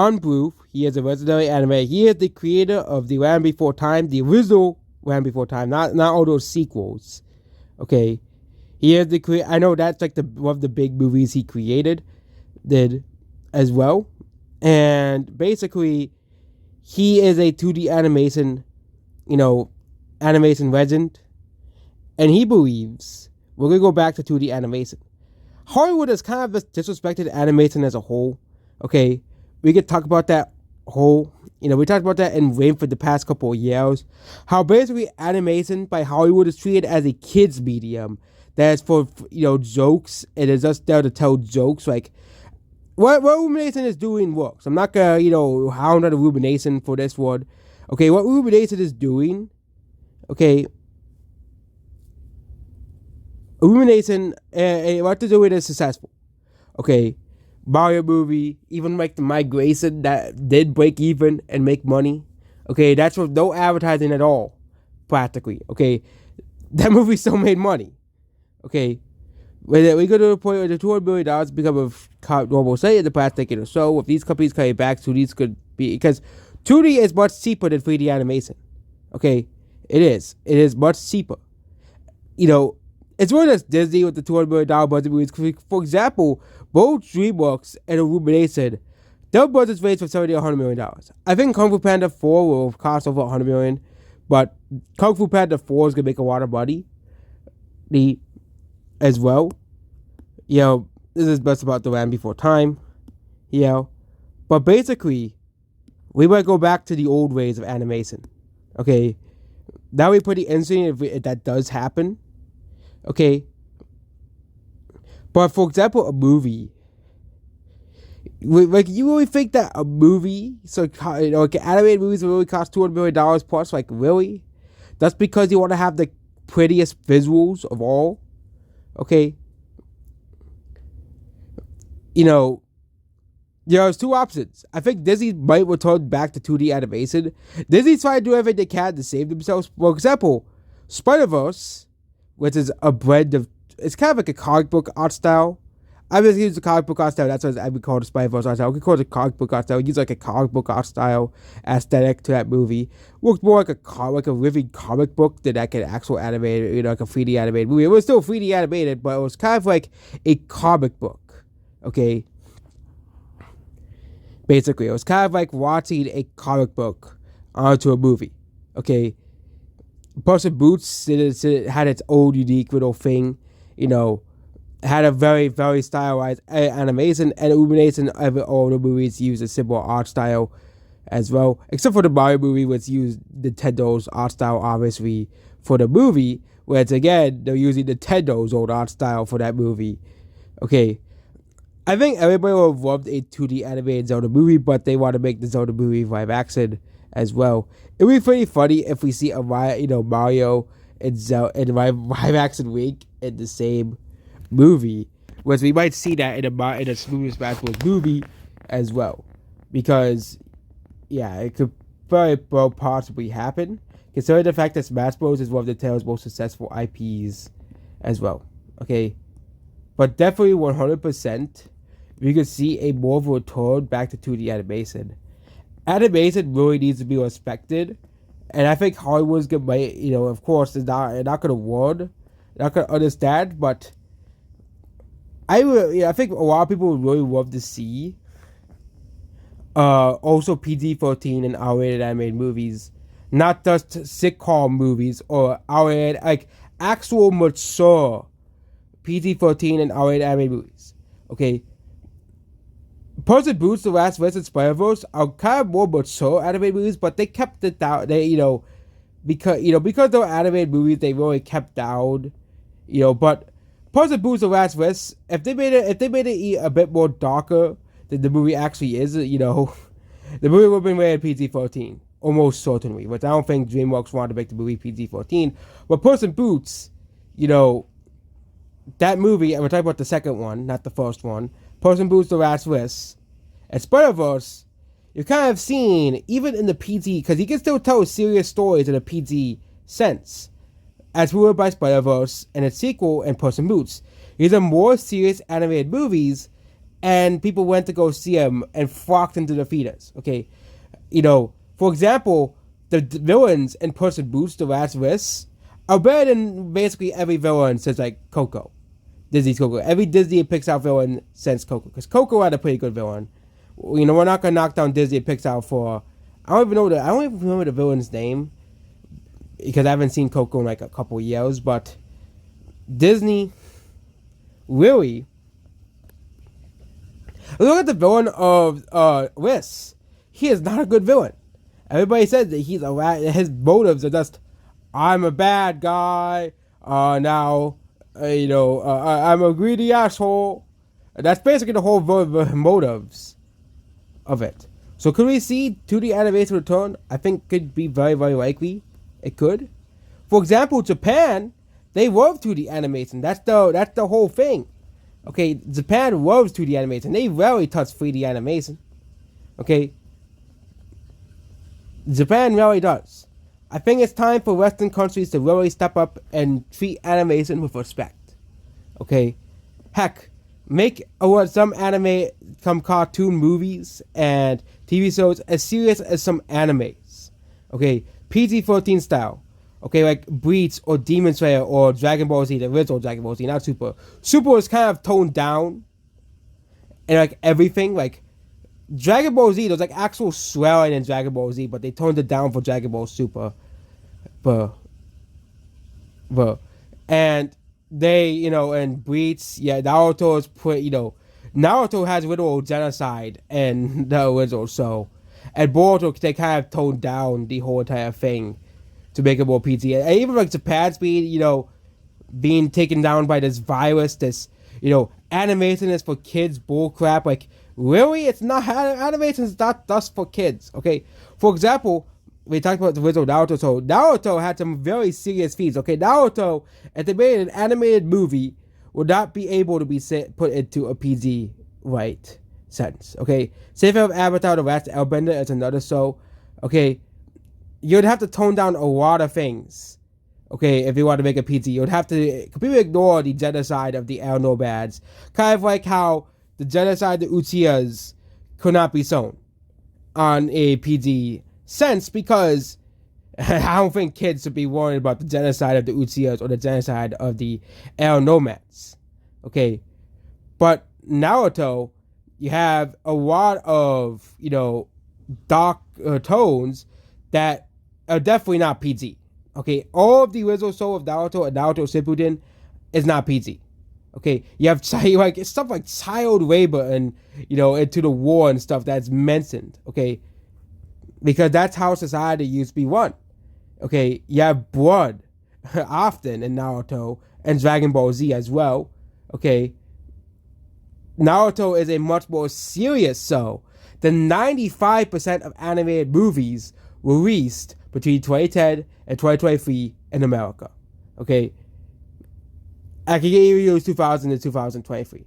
On Bluth, he is a legendary animator. He is the creator of the Land Before Time, the original Land Before Time, not all those sequels. Okay, he is the creator. I know that's like one of the big movies he did as well, and basically, he is a 2D animation legend, and he believes we're gonna go back to 2D animation. Hollywood has kind of disrespected animation as a whole. Okay, we could talk about that we talked about that in Rain for the past couple of years. How basically animation by Hollywood is treated as a kids medium that is for jokes. It is just there to tell jokes. Like what Rumination is doing works. I'm not gonna hound on the Rumination for this one. Okay, what Rumination is doing. Okay, Rumination, what to do it is successful. Okay, Mario movie, even like the Migration that did break even and make money. Okay, that's with no advertising at all, practically. Okay, that movie still made money. Okay, when we go to the point where the $200 billion become a normal say in the past decade or so, with these companies coming back, 2D's could be, because 2D is much cheaper than 3D animation. Okay, it is. It is much cheaper. It's more than Disney with the $200 million budget movies. For example, both DreamWorks and Illumination, their budgets range from $70 to $100 million. I think Kung Fu Panda 4 will cost over $100 million, but Kung Fu Panda 4 is going to make a lot of money as well. This is best about the Land Before Time. But basically, we might go back to the old ways of animation. Okay, that would be pretty interesting if that does happen. Okay, but for example, a movie, like you really think that a movie, like animated movies will really cost $200 million plus? Like really? That's because you want to have the prettiest visuals of all. Okay, there's two options. I think Disney might return back to 2D animation. Disney's trying to do everything they can to save themselves. For example, Spider-Verse, which is a blend of, it's kind of like a comic book art style. I just use the comic book art style. That's what I would call the Spider-Verse art style. We call it a comic book art style. Use like a comic book art style aesthetic to that movie. Looks more like a living comic book than like an actual animated, like a 3D animated movie. It was still 3D animated, but it was kind of like a comic book. Okay. Basically, it was kind of like watching a comic book onto a movie. Okay. Puss in Boots had its own unique little thing, had a very, very stylized animation, and Illumination of all the movies used a similar art style as well, except for the Mario movie, which used Nintendo's art style, obviously, for the movie, whereas again, they're using Nintendo's old art style for that movie. Okay, I think everybody would have loved a 2D animated Zelda movie, but they want to make the Zelda movie live action as well. It would be pretty funny if we see a Mario and Zelda and live action Link in the same movie, whereas we might see that in a Super Smash Bros. Movie as well, because it could very well possibly happen, considering the fact that Smash Bros. Is one of Nintendo's most successful IPs as well. Okay, but definitely 100%, we could see a more of a return back to 2D animation. Animation really needs to be respected, and I think Hollywood's gonna, of course, they're not gonna warn, not gonna understand, but I think a lot of people would really love to see also PG-13 and R-rated animated movies, not just sitcom movies or R-rated, like actual mature PG-13 and R-rated animated movies. Okay, Puss in Boots: The Last Wish and Spider-Verse are kind of more mature animated movies, but they kept it down. They because they're animated movies, they really kept down. But Puss in Boots: The Last Wish, if they made it a bit more darker than the movie actually is, the movie would have been rated PG-13 almost certainly. But I don't think DreamWorks wanted to make the movie PG-14. But Puss in Boots, that movie, and we're talking about the second one, not the first one. Puss in Boots: The Last Wish and Spider-Verse, you're kind of seeing, even in the PG, because you can still tell serious stories in a PG sense, as ruined by Spider-Verse and its sequel and Puss in Boots. These are more serious animated movies, and people went to go see him and flocked into the theaters. Okay, for example, the villains in Puss in Boots: The Last Wish are better than basically every villain since like Coco, Disney's Coco. Every Disney and Pixar villain since Coco, because Coco had a pretty good villain. We're not gonna knock down Disney and Pixar for. I don't even remember the villain's name because I haven't seen Coco in like a couple years. But Disney, really, look at the villain of Wish. He is not a good villain. Everybody says that his motives are just, I'm a bad guy. I'm a greedy asshole. That's basically the whole motives of it. So could we see 2D animation return? I think could be very, very likely. It could. For example, Japan, they love 2D animation. That's the whole thing. Okay, Japan loves 2D animation. They rarely touch 3D animation. Okay. Japan really does. I think it's time for Western countries to really step up and treat animation with respect. Okay? Heck, make some cartoon movies and TV shows as serious as some animes. Okay? PG-13 style. Okay, like Bleach or Demon Slayer or Dragon Ball Z, the original Dragon Ball Z, not Super. Super is kind of toned down. And like everything, like Dragon Ball Z, there's like actual swearing in Dragon Ball Z, but they toned it down for Dragon Ball Super. And they, and Bleach, Naruto is Naruto has literal genocide in the original show. And Boruto, they kind of toned down the whole entire thing to make it more PG. And even like Japan's being taken down by this virus, this, animation is for kids bullcrap. Like, really? It's not, animation is not just for kids, okay? For example, we talked about the original Naruto, so Naruto had some very serious themes, okay? Naruto, if they made an animated movie, would not be able to be put into a PG right sense, okay? Same thing with Avatar: The Last Airbender as another show, okay? You'd have to tone down a lot of things, okay, if you want to make a PG. You'd have to completely ignore the genocide of the Air Nomads. Kind of like how the genocide of the Uchihas could not be shown on a PG sense, because I don't think kids should be worried about the genocide of the Uchihas or the genocide of the Air Nomads. Okay? But Naruto, you have a lot of, dark tones that are definitely not PG. Okay? All of the original show of Naruto and Naruto Shippuden is not PG. Okay? You have stuff like child labor and, into the war and stuff that's mentioned. Okay? Because that's how society used to be run. Okay, you have blood often in Naruto and Dragon Ball Z as well. Okay, Naruto is a much more serious show than 95% of animated movies released between 2010 and 2023 in America. Okay, I can give you 2000 to 2023.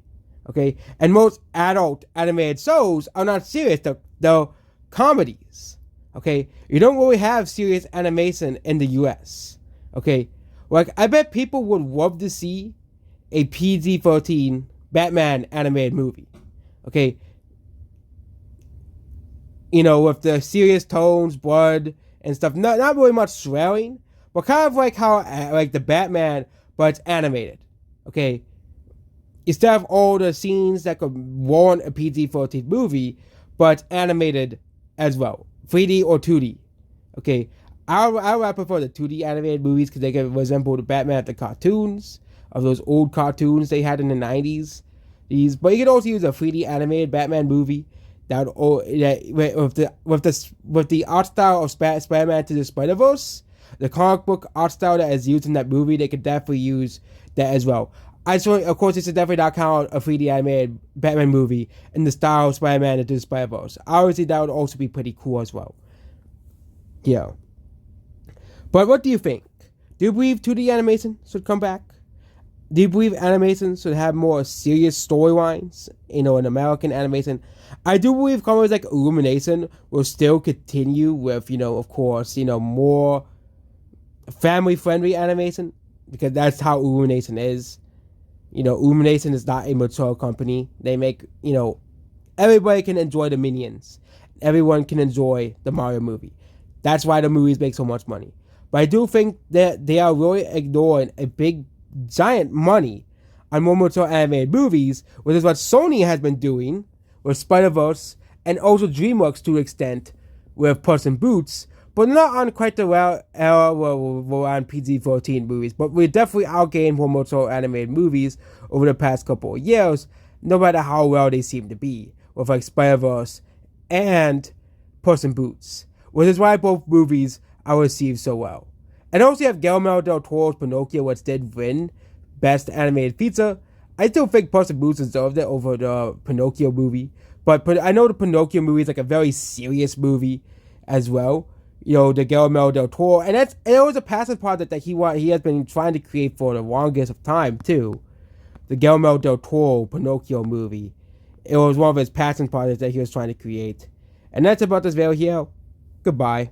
Okay, and most adult animated shows are not serious. They're comedies. Okay, you don't really have serious animation in the US. Okay, like I bet people would love to see a PG-13 Batman animated movie. Okay, with the serious tones, blood and stuff. Not really much swearing, but kind of like how like the Batman, but it's animated. Okay, instead of all the scenes that could warrant a PG-13 movie, but animated as well. 3D or 2D. Okay, I prefer the 2D animated movies because they can resemble the Batman of the cartoons, of those old cartoons they had in the 90s. But you can also use a 3D animated Batman movie with the art style of Spider-Man to the Spider-Verse, the comic book art style that is used in that movie. They could definitely use that as well. Of course, it's definitely not count a 3D animated Batman movie in the style of Spider-Man into the Spider-Verse. Obviously, that would also be pretty cool as well. Yeah. But what do you think? Do you believe 2D animation should come back? Do you believe animation should have more serious storylines, in American animation? I do believe companies like Illumination will still continue with, of course, more family-friendly animation, because that's how Illumination is. Illumination is not a mature company. They make, everybody can enjoy the Minions. Everyone can enjoy the Mario movie. That's why the movies make so much money. But I do think that they are really ignoring a big, giant money on more mature animated movies, which is what Sony has been doing with Spider-Verse and also DreamWorks to an extent with Puss in Boots, but not on quite the era where we're on PG-13 movies. But we definitely outgained more mature animated movies over the past couple of years, no matter how well they seem to be, with like Spider-Verse and Puss in Boots, which is why both movies are received so well. And also you have Guillermo del Toro's Pinocchio, which did win Best Animated Feature. I still think Puss in Boots deserved it over the Pinocchio movie, but I know the Pinocchio movie is like a very serious movie as well. The Guillermo del Toro, and it was a passion project that he has been trying to create for the longest of time too. The Guillermo del Toro Pinocchio movie. It was one of his passion projects that he was trying to create. And that's about this video here. Goodbye.